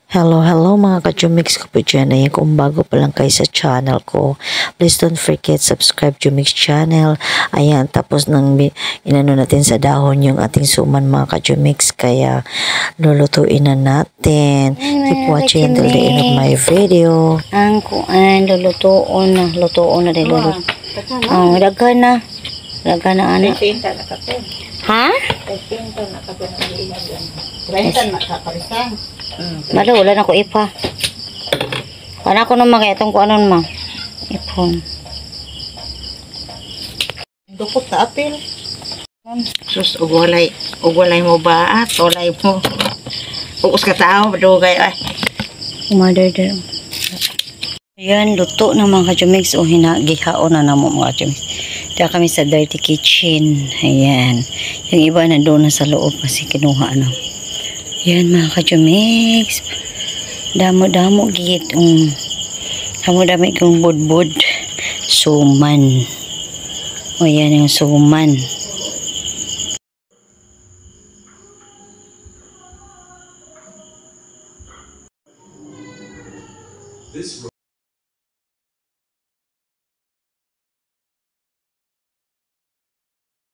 Hello mga ka-Jumix ko po dyan. Ayan, kung bago pa lang kayo sa channel ko, please don't forget subscribe Jumix channel. Ayan, tapos nang inano natin sa dahon yung ating suman mga ka-Jumix, kaya lulutuin na natin. Keep watching until the end of my video. Ang kuan, lutuon na din luluto. Oh, daghan na. Daghan na ana. Ha? Malo, wala na ko ipa. Wala ko naman kaya itong kuanon ma. Ipon. Dukot na apil. Sus, ugwalay mo ba at ulay mo. Uus ka tao, madugay ay. Mother there. Ayan, luto na mga ka-Jumix o gihaon na namo mga ka-Jumix. Diyan kami sa dirty kitchen. Ayan. Yung iba na doon na sa loob kasi kinuha na. Ayan mga ka-Jumix. Damo-damo git. Damo-damo kong budbud. Suman. O yan yung suman.